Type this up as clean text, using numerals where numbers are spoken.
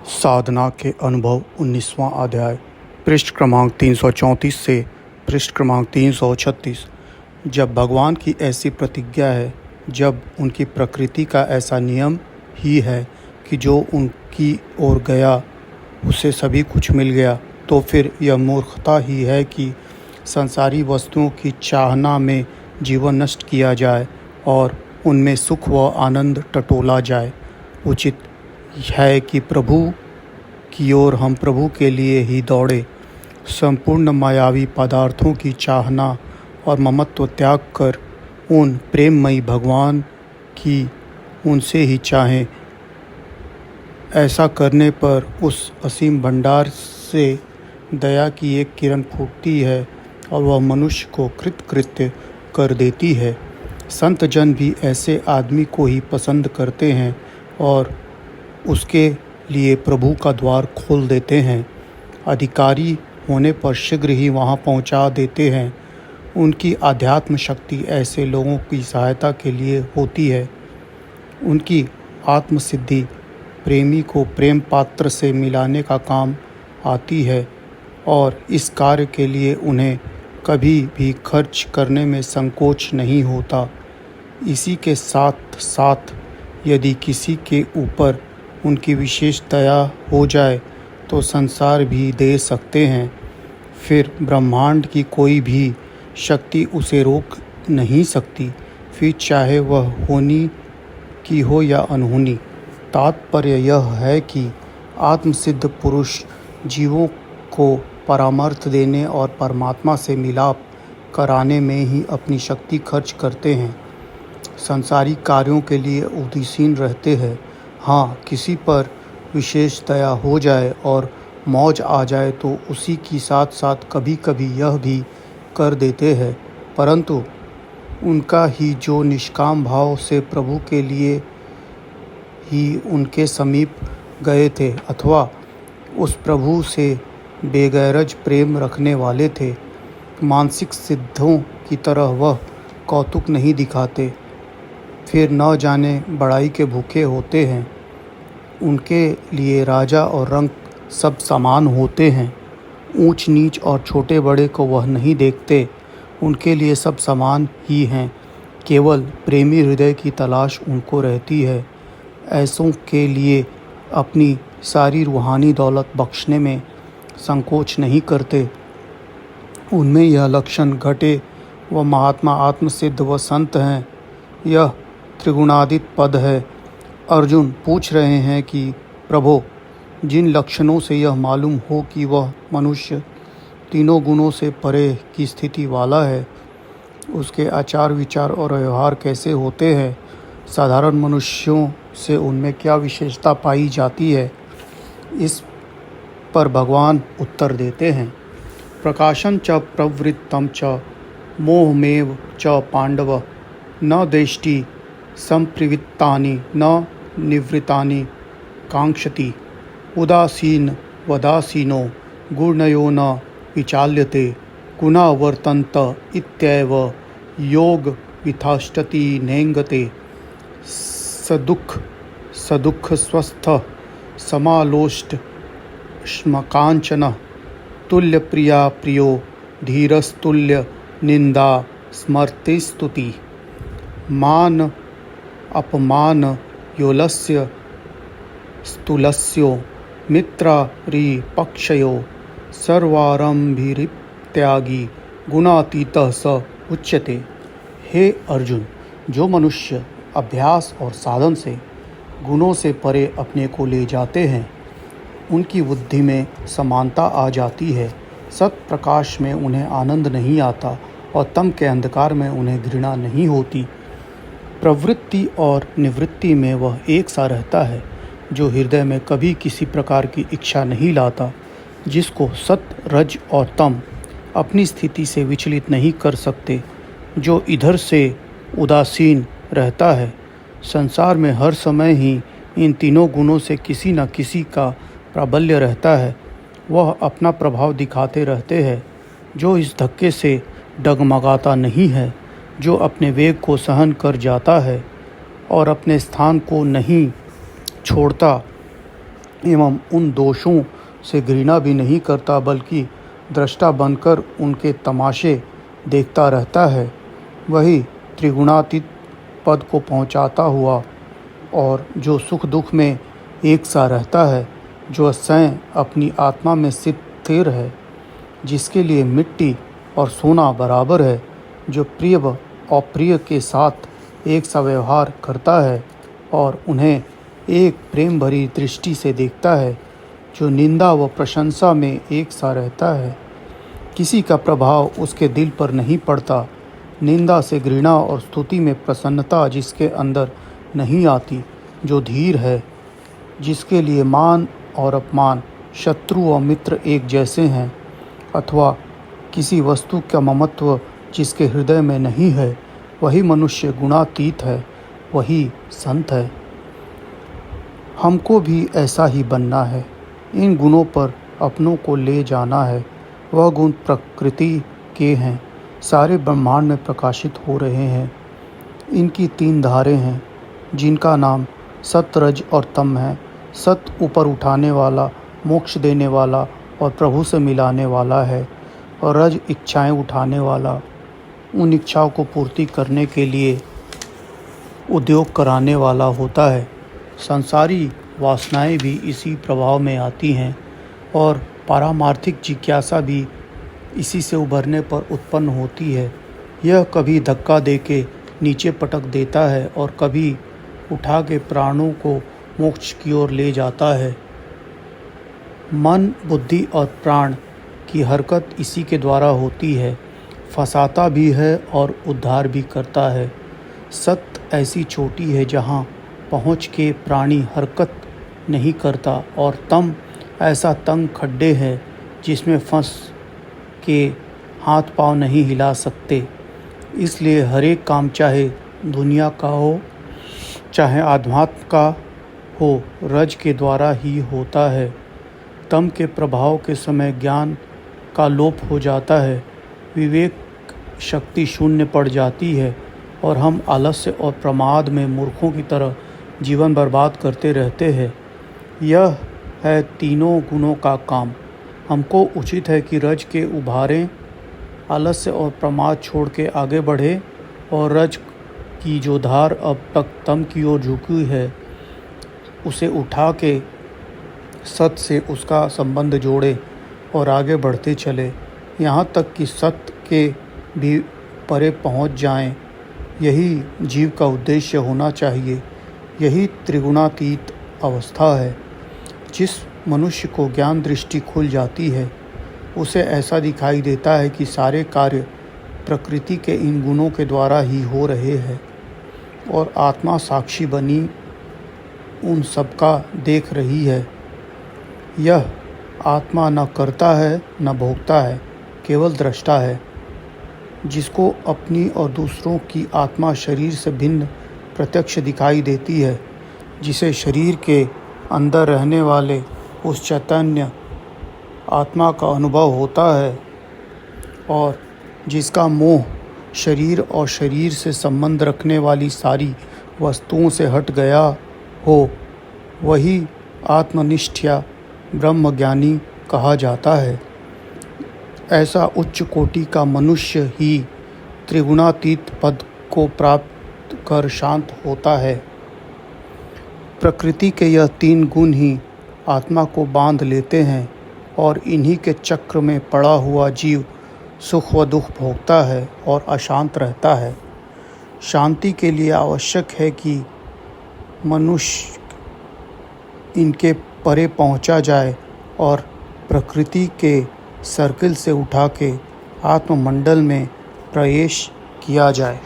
साधना के अनुभव 19वां अध्याय पृष्ठ क्रमांक 334 से पृष्ठ क्रमांक 336। जब भगवान की ऐसी प्रतिज्ञा है, जब उनकी प्रकृति का ऐसा नियम ही है कि जो उनकी ओर गया उसे सभी कुछ मिल गया, तो फिर यह मूर्खता ही है कि संसारी वस्तुओं की चाहना में जीवन नष्ट किया जाए और उनमें सुख व आनंद टटोला जाए। उचित है कि प्रभु की ओर हम प्रभु के लिए ही दौड़े, संपूर्ण मायावी पदार्थों की चाहना और ममत्व त्याग कर उन प्रेममयी भगवान की उनसे ही चाहें। ऐसा करने पर उस असीम भंडार से दया की एक किरण फूटती है और वह मनुष्य को कृतकृत्य कर देती है। संत जन भी ऐसे आदमी को ही पसंद करते हैं और उसके लिए प्रभु का द्वार खोल देते हैं। अधिकारी होने पर शीघ्र ही वहाँ पहुँचा देते हैं। उनकी आध्यात्म शक्ति ऐसे लोगों की सहायता के लिए होती है। उनकी आत्मसिद्धि प्रेमी को प्रेम पात्र से मिलाने का काम आती है और इस कार्य के लिए उन्हें कभी भी खर्च करने में संकोच नहीं होता। इसी के साथ साथ यदि किसी के ऊपर उनकी विशेष दया हो जाए तो संसार भी दे सकते हैं। फिर ब्रह्मांड की कोई भी शक्ति उसे रोक नहीं सकती, फिर चाहे वह होनी की हो या अनहोनी। तात्पर्य यह है कि आत्मसिद्ध पुरुष जीवों को परामर्श देने और परमात्मा से मिलाप कराने में ही अपनी शक्ति खर्च करते हैं। संसारिक कार्यों के लिए उदासीन रहते हैं। हाँ, किसी पर विशेष दया हो जाए और मौज आ जाए तो उसी की साथ साथ कभी कभी यह भी कर देते हैं, परंतु उनका ही जो निष्काम भाव से प्रभु के लिए ही उनके समीप गए थे अथवा उस प्रभु से बेगैरज प्रेम रखने वाले थे, मानसिक सिद्धों की तरह वह कौतुक नहीं दिखाते, फिर न जाने बड़ाई के भूखे होते हैं। उनके लिए राजा और रंक सब समान होते हैं। ऊंच नीच और छोटे बड़े को वह नहीं देखते। उनके लिए सब समान ही हैं। केवल प्रेमी हृदय की तलाश उनको रहती है। ऐसों के लिए अपनी सारी रूहानी दौलत बख्शने में संकोच नहीं करते। उनमें यह लक्षण घटे वह महात्मा आत्मसिद्ध व संत हैं। यह त्रिगुणादित पद है। अर्जुन पूछ रहे हैं कि प्रभो, जिन लक्षणों से यह मालूम हो कि वह मनुष्य तीनों गुणों से परे की स्थिति वाला है, उसके आचार विचार और व्यवहार कैसे होते हैं, साधारण मनुष्यों से उनमें क्या विशेषता पाई जाती है। इस पर भगवान उत्तर देते हैं। प्रकाशं च प्रवृत्तं च मोहमेव च पांडव, न देष्टि संप्रवृत्तानि न निवृत्तानि कांक्षति। उदासीन वदासीनो गुणयो न विचाल्यते, गुणा वर्तन्त इत्येव योग विथाष्टति नेङ्गते। सदुःख स्वस्थ समालोष्ट श्मकांचन, तुल्य प्रिया प्रियो धीरस्तुल्य निंदा स्मर्ति स्तुति। मान अपमान योलस्य स्तुलस्यो मित्रारिपक्षयो, सर्वारंभिरित्यागी गुणातीतः स उच्यते। हे अर्जुन, जो मनुष्य अभ्यास और साधन से गुणों से परे अपने को ले जाते हैं, उनकी बुद्धि में समानता आ जाती है। सत प्रकाश में उन्हें आनंद नहीं आता और तम के अंधकार में उन्हें घृणा नहीं होती। प्रवृत्ति और निवृत्ति में वह एक सा रहता है, जो हृदय में कभी किसी प्रकार की इच्छा नहीं लाता, जिसको सत रज और तम अपनी स्थिति से विचलित नहीं कर सकते, जो इधर से उदासीन रहता है। संसार में हर समय ही इन तीनों गुणों से किसी न किसी का प्राबल्य रहता है। वह अपना प्रभाव दिखाते रहते हैं, जो इस धक्के से डगमगाता नहीं है, जो अपने वेग को सहन कर जाता है और अपने स्थान को नहीं छोड़ता। एवं उन दोषों से घृणा भी नहीं करता, बल्कि दृष्टा बनकर उनके तमाशे देखता रहता है। वही त्रिगुणातीत पद को पहुँचाता हुआ और जो सुख दुख में एक सा रहता है, जो स्वयं अपनी आत्मा में स्थिर है, जिसके लिए मिट्टी और सोना बराबर है, जो प्रिय व अप्रिय के साथ एक सा व्यवहार करता है और उन्हें एक प्रेम भरी दृष्टि से देखता है, जो निंदा व प्रशंसा में एक सा रहता है, किसी का प्रभाव उसके दिल पर नहीं पड़ता, निंदा से घृणा और स्तुति में प्रसन्नता जिसके अंदर नहीं आती, जो धीर है, जिसके लिए मान और अपमान, शत्रु और मित्र एक जैसे हैं, अथवा किसी वस्तु का ममत्व जिसके हृदय में नहीं है, वही मनुष्य गुणातीत है, वही संत है। हमको भी ऐसा ही बनना है। इन गुणों पर अपनों को ले जाना है। वह गुण प्रकृति के हैं, सारे ब्रह्मांड में प्रकाशित हो रहे हैं। इनकी 3 धारें हैं, जिनका नाम सत, रज और तम है। सत ऊपर उठाने वाला, मोक्ष देने वाला और प्रभु से मिलाने वाला है, और रज इच्छाएं उठाने वाला, उन इच्छाओं को पूर्ति करने के लिए उद्योग कराने वाला होता है। संसारी वासनाएं भी इसी प्रभाव में आती हैं और पारमार्थिक जिज्ञासा भी इसी से उभरने पर उत्पन्न होती है। यह कभी धक्का देके नीचे पटक देता है और कभी उठा के प्राणों को मोक्ष की ओर ले जाता है। मन, बुद्धि और प्राण की हरकत इसी के द्वारा होती है, फंसाता भी है और उद्धार भी करता है। सत्य ऐसी चोटी है जहाँ पहुँच के प्राणी हरकत नहीं करता, और तम ऐसा तंग खड्डे है जिसमें फंस के हाथ पांव नहीं हिला सकते। इसलिए हर एक काम, चाहे दुनिया का हो चाहे आध्यात्म का हो, रज के द्वारा ही होता है। तम के प्रभाव के समय ज्ञान का लोप हो जाता है, विवेक शक्ति शून्य पड़ जाती है और हम आलस्य और प्रमाद में मूर्खों की तरह जीवन बर्बाद करते रहते हैं। यह है तीनों गुणों का काम। हमको उचित है कि रज के उभारें, आलस्य और प्रमाद छोड़ के आगे बढ़े, और रज की जो धार अब तक तम की ओर झुकी है उसे उठा के सत्य से उसका संबंध जोड़े और आगे बढ़ते चले, यहाँ तक कि सत्य के भी परे पहुँच जाएं। यही जीव का उद्देश्य होना चाहिए। यही त्रिगुणातीत अवस्था है। जिस मनुष्य को ज्ञान दृष्टि खुल जाती है, उसे ऐसा दिखाई देता है कि सारे कार्य प्रकृति के इन गुणों के द्वारा ही हो रहे हैं, और आत्मा साक्षी बनी उन सबका देख रही है। यह आत्मा न करता है न भोगता है, केवल दृष्टा है। जिसको अपनी और दूसरों की आत्मा शरीर से भिन्न प्रत्यक्ष दिखाई देती है, जिसे शरीर के अंदर रहने वाले उस चैतन्य आत्मा का अनुभव होता है, और जिसका मोह शरीर और शरीर से संबंध रखने वाली सारी वस्तुओं से हट गया हो, वही आत्मनिष्ठ या ब्रह्मज्ञानी कहा जाता है। ऐसा उच्च कोटि का मनुष्य ही त्रिगुणातीत पद को प्राप्त कर शांत होता है। प्रकृति के यह 3 गुण ही आत्मा को बांध लेते हैं, और इन्हीं के चक्र में पड़ा हुआ जीव सुख व दुख भोगता है और अशांत रहता है। शांति के लिए आवश्यक है कि मनुष्य इनके परे पहुंचा जाए और प्रकृति के सर्किल से उठा के आत्ममंडल में प्रवेश किया जाए।